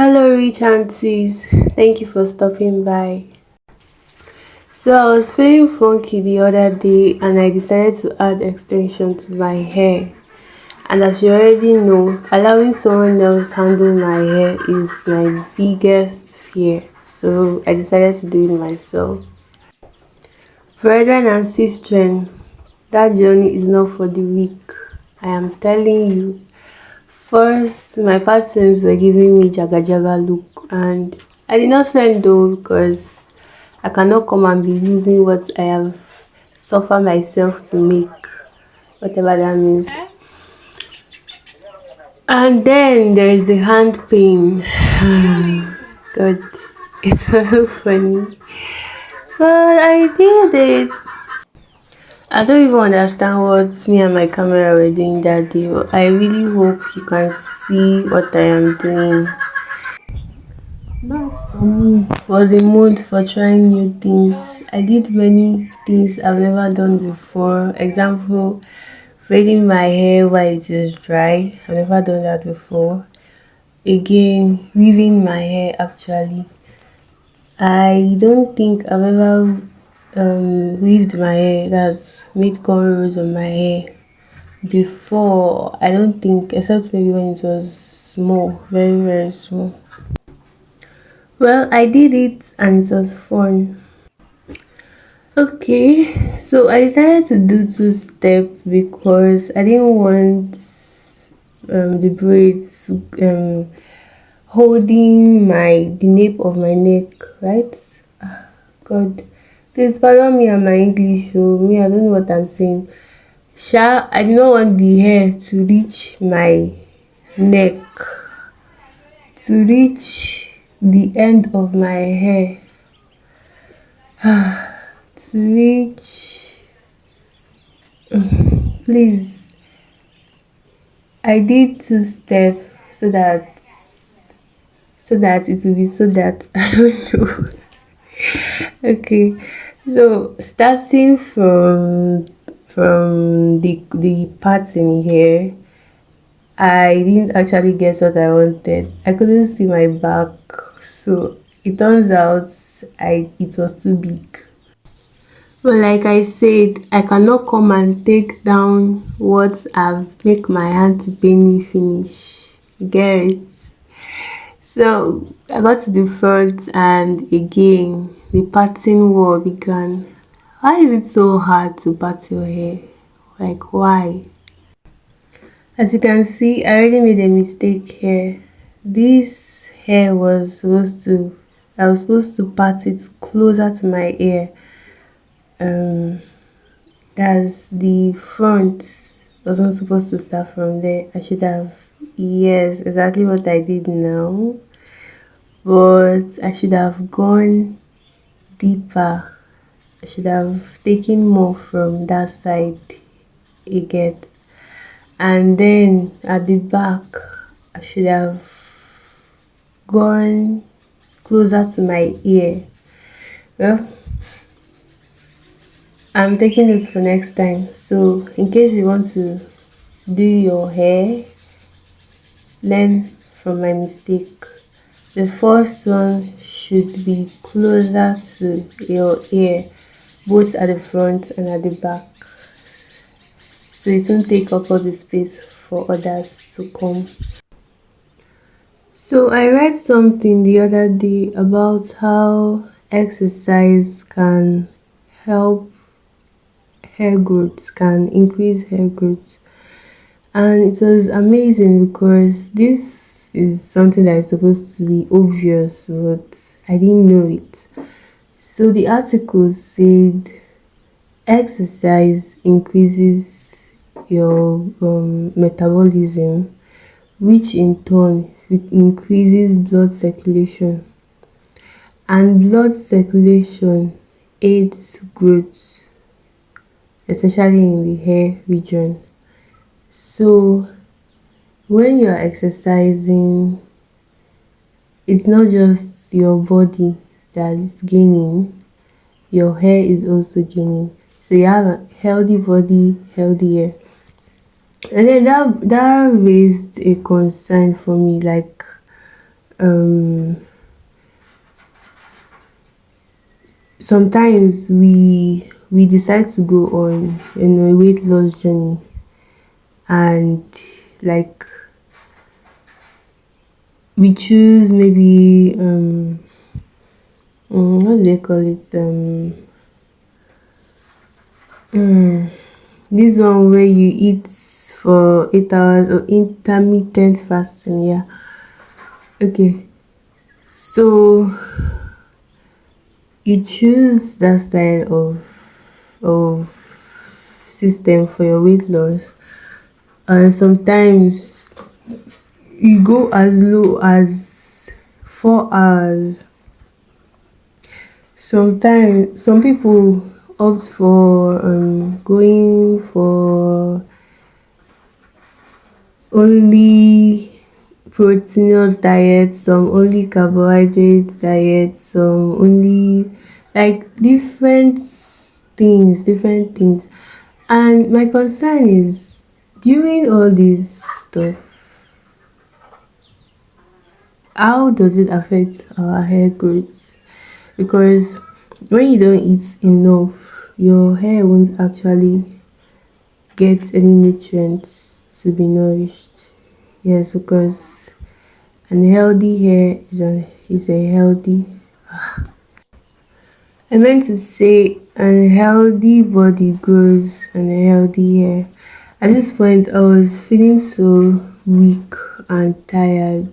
Hello, rich aunties. Thank you for stopping by. So, I was feeling funky the other day and I decided to add extension to my hair. And as you already know, allowing someone else handle my hair is my biggest fear. So, I decided to do it myself. Brethren and sistren, that journey is not for the weak. I am telling you. First, my partners were giving me jaga jaga look, and I did not send though because I cannot come and be using what I have suffered myself to make, whatever that means. And then there is the hand pain. God, it was so funny, but I did it. I don't even understand what me and my camera were doing that day. But I really hope you can see what I am doing. That for me was a mood for trying new things. I did many things I've never done before. Example, braiding my hair while it is dry. I've never done that before. Again, weaving my hair actually. I don't think I've ever weaved my hair, that's made cornrows on my hair before. I don't think, except maybe when it was small, very, very small. Well, I did it and it was fun. Okay, so I decided to do two step because I didn't want the braids holding the nape of my neck, right? God, please pardon me and my English. Oh, me, I don't know what I'm saying. I did not want the hair to reach my neck, to reach the end of my hair, to reach. Please, I did two step so that it will be so that I don't know. Okay, so starting from the parts in here, I didn't actually get what I wanted. I couldn't see my back, so it turns out it was too big. But like I said, I cannot come and take down what I've make my hand to pain me finish. You get it? So I got to the front and again the parting war began. Why is it so hard to part your hair? Like why? As you can see, I already made a mistake here. This hair was supposed to, I was supposed to part it closer to my ear. Um, that's the front wasn't supposed to start from there. I should have, yes, exactly what I did now. But I should have gone deeper. I should have taken more from that side again. And then at the back, I should have gone closer to my ear. Well, I'm taking it for next time. So, in case you want to do your hair, learn from my mistake. The first one should be closer to your ear, both at the front and at the back, so it won't take up all the space for others to come. So I read something the other day about how exercise can help hair growth, can increase hair growth. And it was amazing because this is something that is supposed to be obvious, but I didn't know it. So the article said exercise increases your metabolism, which in turn increases blood circulation, and blood circulation aids growth, especially in the hair region. So when you're exercising, it's not just your body that is gaining, your hair is also gaining. So you have a healthy body, healthy hair. And then that raised a concern for me, like um sometimes we decide to go on a weight loss journey, and like we choose maybe what do they call it, this one where you eat for 8 hours, or intermittent fasting, yeah. Okay, so you choose that style of system for your weight loss, and sometimes you go as low as 4 hours. Sometimes some people opt for going for only proteinous diet, some only carbohydrate diet, some only like different things. And my concern is, during all this stuff, how does it affect our hair growth? Because when you don't eat enough, your hair won't actually get any nutrients to be nourished. Yes, because an healthy hair is a healthy. I meant to say an healthy body grows and a healthy hair. At this point, I was feeling so weak and tired.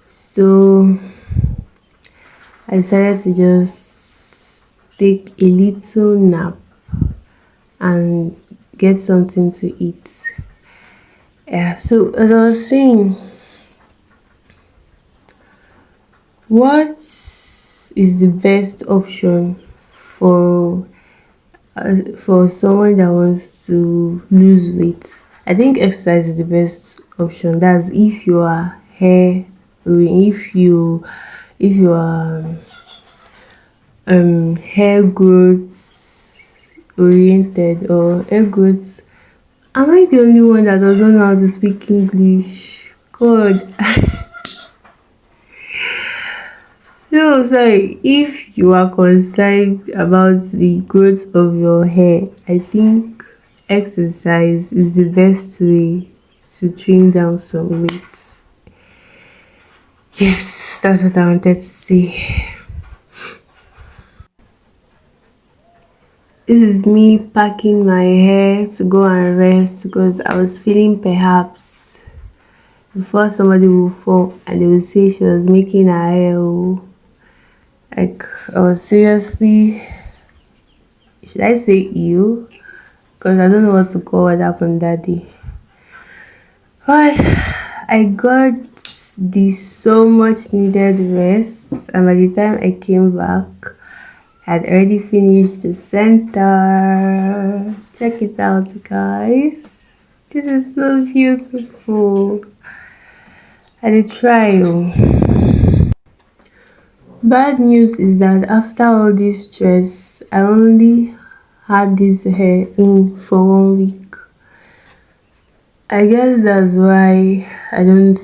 So I decided to just take a little nap and get something to eat. Yeah, so as I was saying, what is the best option for for someone that wants to lose weight? I think exercise is the best option. That's if you are hair, if you are hair growth oriented, or hair growth. Am I the only one that doesn't know how to speak English? God. No, sorry. If you are concerned about the growth of your hair, I think exercise is the best way to trim down some weight. Yes, that's what I wanted to say. This is me packing my hair to go and rest, because I was feeling perhaps before somebody will fall and they will say she was making her hair. Oh. Like, I was seriously, should I say you? Because I don't know what to call what happened that day. But I got the so much needed rest, and by the time I came back, I had already finished the center. Check it out, guys. This is so beautiful. I did try. Oh. Bad news is that after all this stress, I only had this hair in for 1 week. I guess that's why I don't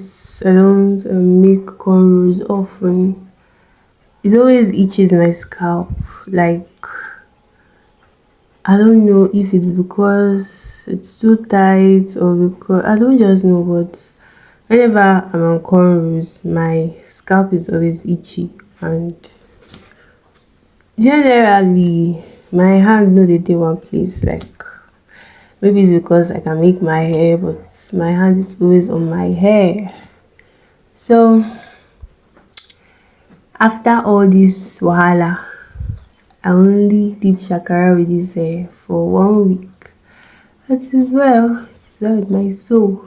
make cornrows often. It always itches my scalp. Like, I don't know if it's because it's too tight, or because I don't just know, but whenever I'm on cornrows, my scalp is always itchy, and generally my hand no dey one place. Like, maybe it's because I can make my hair, but my hand is always on my hair. So after all this wahala, I only did shakara with this hair for 1 week. It is well. It is well with my soul.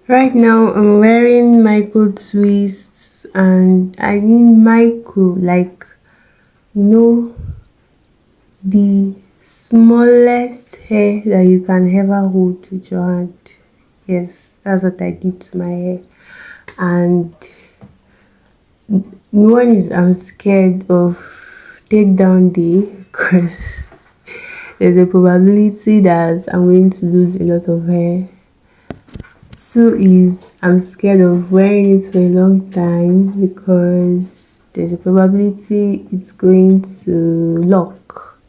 Right now, I'm wearing micro twists, and I mean micro, like, you know, the smallest hair that you can ever hold with your hand. Yes, that's what I did to my hair. And one is, I'm scared of takedown day, because there's a probability that I'm going to lose a lot of hair. Two is I'm scared of wearing it for a long time because there's a probability it's going to lock.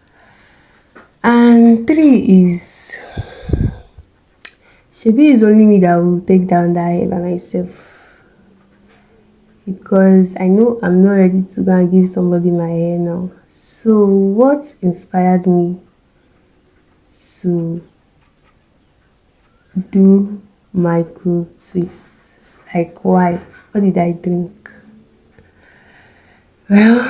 And three is Shebi is only me that will take down that hair by myself because I know I'm not ready to go and give somebody my hair now. So what inspired me to do micro twists? Like why? What did I drink? Well,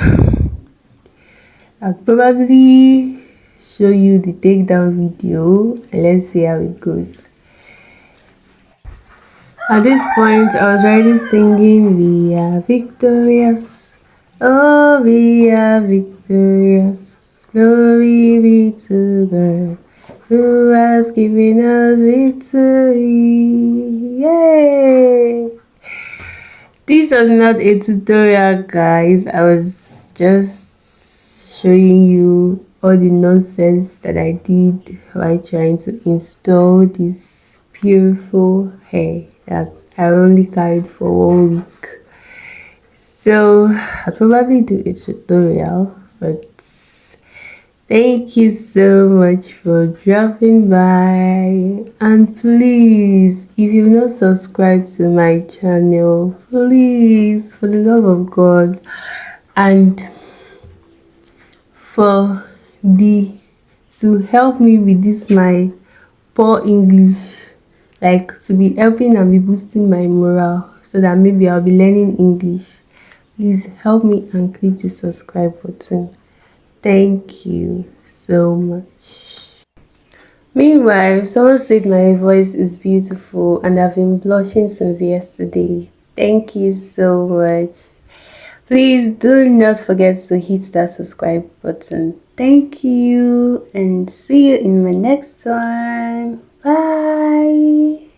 I'll probably show you the takedown video and let's see how it goes. At this point, I was already singing, "We are victorious. Oh, we are victorious. Glory be to God, who has given us victory." Yay! This was not a tutorial, guys. I was just showing you all the nonsense that I did while trying to install this beautiful hair that I only carried for 1 week. So I'll probably do a tutorial, but thank you so much for dropping by. And please, if you've not subscribed to my channel, please, for the love of God, and for the to help me with this my poor English, like to be helping and be boosting my morale so that maybe I'll be learning English, please help me and click the subscribe button. Thank you so much. Meanwhile, someone said my voice is beautiful and I've been blushing since yesterday. Thank you so much. Please do not forget to hit that subscribe button. Thank you and see you in my next one. Bye.